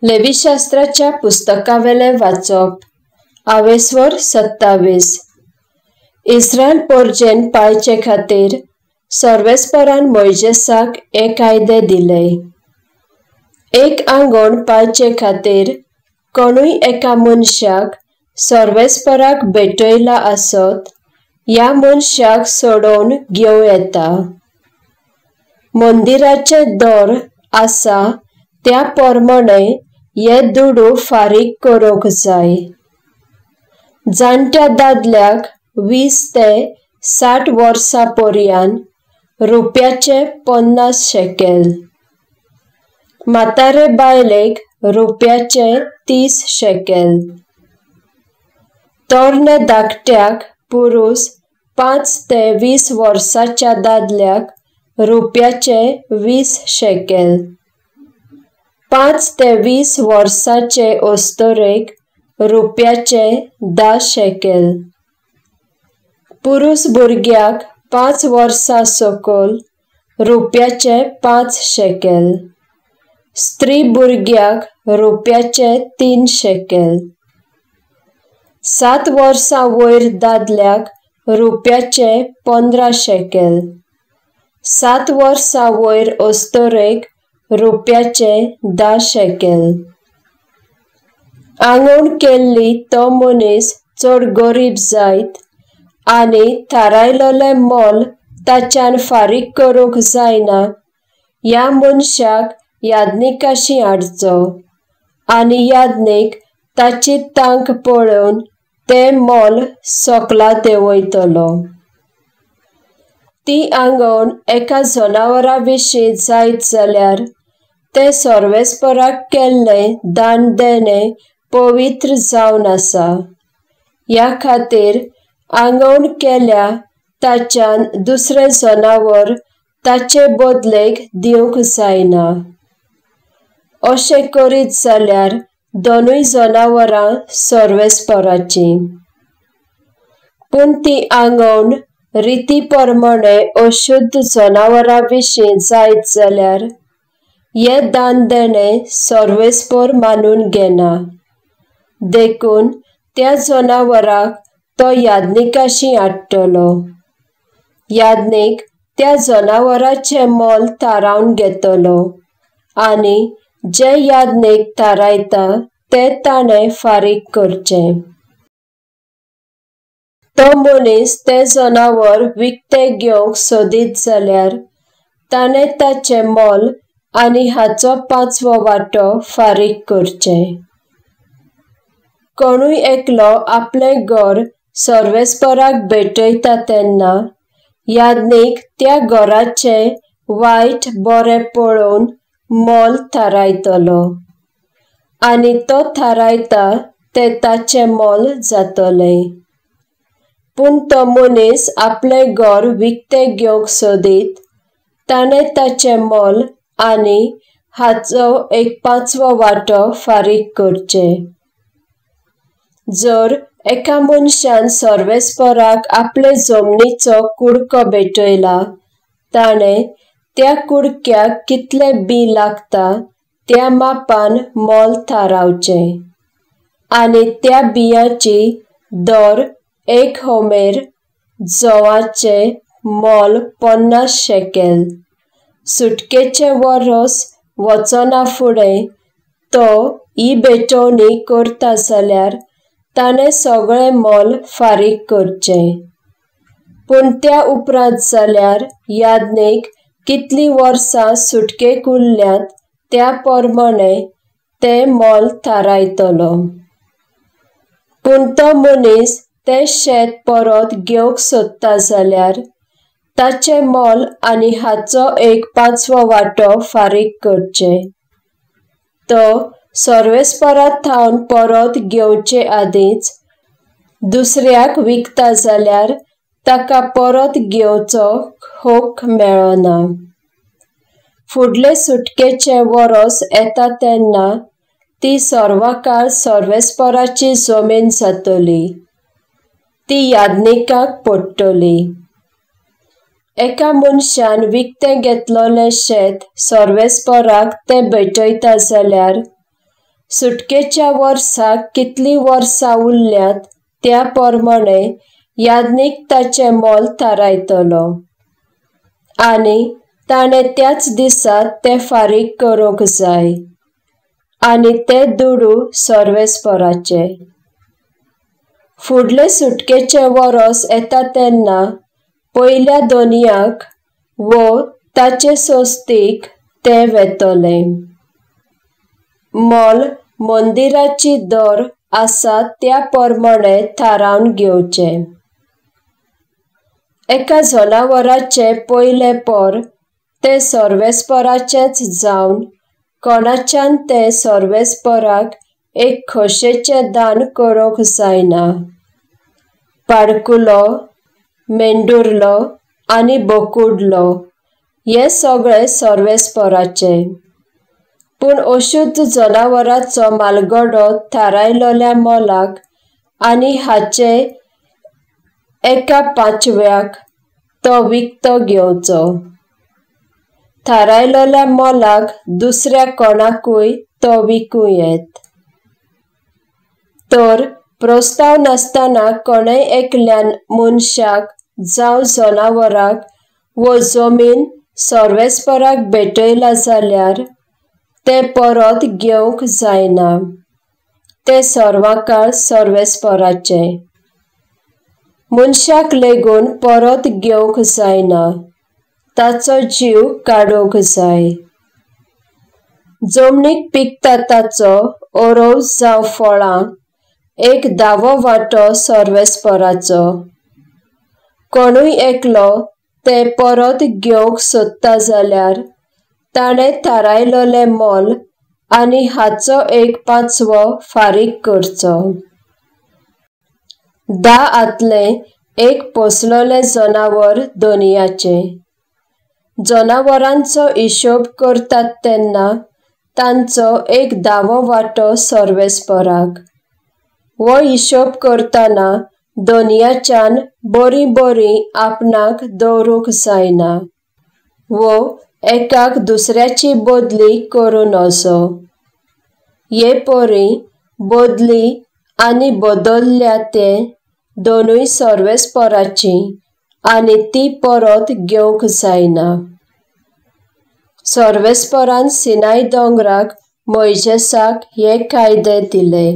लेवीशास्त्राच्या पुस्तकावेले वाचप आवेसवर 27 इस्रायल पोरजेन पाळचे खातीर सर्वेस्परान मोइजेसाक एक कायदे दिले। एक आंगण पाळचे खातीर कोणूय एका मनशाक सर्वेस्पराक भेटयला आसत या मनशाक सोडून घेवं येता। मंदिराचे दर आसा त्या प्रमाणे हे दुडू फारीक करूंक जाय। जाणट्या दादल्याक 20 ते 60 वर्सां पर्यंत रुपयाचे 50 शेकेल, म्हातारे बायलेक रुपयाचे 30 शेकेल, तोरणे धाकट्याक पुरुष 5 ते 20 वर्सांच्या दादल्याक रुपयाचे 20 शेकेल, 5 ते 20 वर्सांचे अस्तोरेक रुपयाचे 10 शेकेल, पुरुष भुरग्याक 5 वर्सां सकयल रुपयाचे 5 शेकेल, स्त्री भुरग्याक रुपयाचे 3 शेकेल, 7 वर्सां वयर दादल्याक रुपयाचे 15 शेकेल, 7 वर्सां वयर अस्तोरेक रुपयाचे 10 शेकेल। आंगण केल्ली तो मनीस चड गरीब जायत आनी थारायलोले मोल ताच्यान फारीक करूंक जायना या मनशाक यादनिकाशी हाडचो आनी यादनीक ताची तांक पळोवन तें मोल सोकला देंवयतलो। ती आंगण एका जनावरा विशीं जायत जाल्यार तें सर्वेस्पराक केल्लें दान देणें पवित्र जावन आसा। ह्या खातीर आंगण केल्या ताच्यान दुसरें जनावर ताचे बदलेक दिवंक जायना। अशें करीत जाल्यार दोनूय जनावरां सर्वेस्पराचीं। पूण ती आंगण रिती प्रमाणे अशुद्ध जनावरां विशीं जायत जाल्यार हे दान देणें सर्वेस्पर मानून घेना। देखून त्या जनावराक तो यादनिकाशी हाडटलो। यादनीक त्या जनावराचें मोल थारावन घेतलो आनी जे यादनीक थारायता तें ताणें फारीक करचें। तो मनीस तें जनावर विकतें घेवंक सोदीत जाल्यार ताणें ताचें मोल आनी हाचो 5वो वांटो फारीक करचें। कोणूय एकलो आपलें घर सर्वेस्पराक भेटयता तेन्ना यादनीक त्या घराचें वायट बरें पळोवन मोल थारायतलो आनी तो थारायता तें ताचें मोल जातलें। पूण तो मनीस आपलें घर विकतें घेवंक सोदीत ताणें ताचें मोल आनी हाचो 1/5वो वांटो फारीक करचें। जर एका मनशान सर्वेस्पराक आपले जमनीचो कुडको भेटयला, ताणें त्या कुडक्याक कितलें बी लागता त्या मापान मोल थारावचें आनी त्या बियांची दर 1 होमेर जवाचें मोल 50 शेकेल। सुटकेचें वरोस वचना फुडें तो ही भेटवणी करता जाल्यार ताणें सगळें मोल फारीक करचें। पूण त्या उपरांत जाल्यार यादनीक कितलीं वर्सां सुटकेक उरल्यांत त्या प्रमाणे तें मोल थारायतलो। पूण तो मनीस तें शेत परत घेवंक सोदता जाल्यार ताचें मोल आनी हाचो 1/5वो वांटो फारीक करचें। तो सर्वेस्परा थावन परत घेवचे आदींच दुसऱ्याक विकता जाल्यार ताका परत घेवचो हक्क मेळना। फुडले सुटकेचे वरोस येता तेन्ना ती सर्वकाळ सर्वेस्पराची जमीन जातली। ती यादनिकाक पडटली। एका मनशान विकतें घेतलोलें शेत सर्वेस्पराक तें भेटयता जाल्यार सुटकेच्या वर्साक कितली वर्सां उरल्यात त्या प्रमाणे याज्ञीक ताचें मोल थारायतलो आनी ताणें त्याच दिसा तें फारीक करूंक जाय आनी तें दुडू सर्वेस्पराचें. फुडले सुटकेचे वरस येता तेन्ना पयल्या दोनयाक वो ताचे सोस्तीक ते वेतले. मोल मंदिराची दर आसा त्या प्रमाणे थारावन घेवचें. एका जनावराचे पयले पर ते सर्वेस्पराचेच जावन कोणाच्यान ते सर्वेस्पराक एक खोशेचें दान करूंक जायना. पाडकुलो, मेंढुरलो आनी बोकुडलो हे सगळे सर्वेस्पराचे. पूण अशुद्ध जनावरांचो मालगडो थारायलोल्या मोलाक आनी हाचे 1/5 तो विकतो घेवचो. थारायलोल्या मोलाक दुसऱ्या कोणाकूय तो विकूं येत. तर प्रस्ताव नासतना कोणेय एकल्यान मनशाक जावं जनावराक वो जमीन सर्वेस्पराक भेटयला जाल्यार ते परत घेवंक जायना. ते सर्वांकाळ सर्वेस्पराचे. मनशाक लेगून परत घेवंक जायना. ताचो जीव काडूंक जाय. जमनीक पिकता ताचो ओरोव जावं फळां 1/10 वांटो सर्वेस्पराचो. कोणूय एकलो ते परत घेवंक सोदता जाल्यार ताणें थारायलोलें मोल आनी हाचो 1/5 फारीक करचो. 10 आतलें एक पोसलोलें जनावर दोनयाचें. जनावरांचो हिशोब करतात तेन्ना तांचो 1/10 वांटो सर्वेस्पराक. वो हिशोब करतना दोनयाच्यान बरीं आपणाक दवरूंक जायना. वो एकाक दुसऱ्याची बदली करूं नजो. हे परी बदली आनी बदलल्या तें दोनूय सर्वेस्पराचीं आनी ती परत घेवंक जायना. सर्वेस्परान सिनाय दोंगराक मोइशेसाक हे कायदे दिले.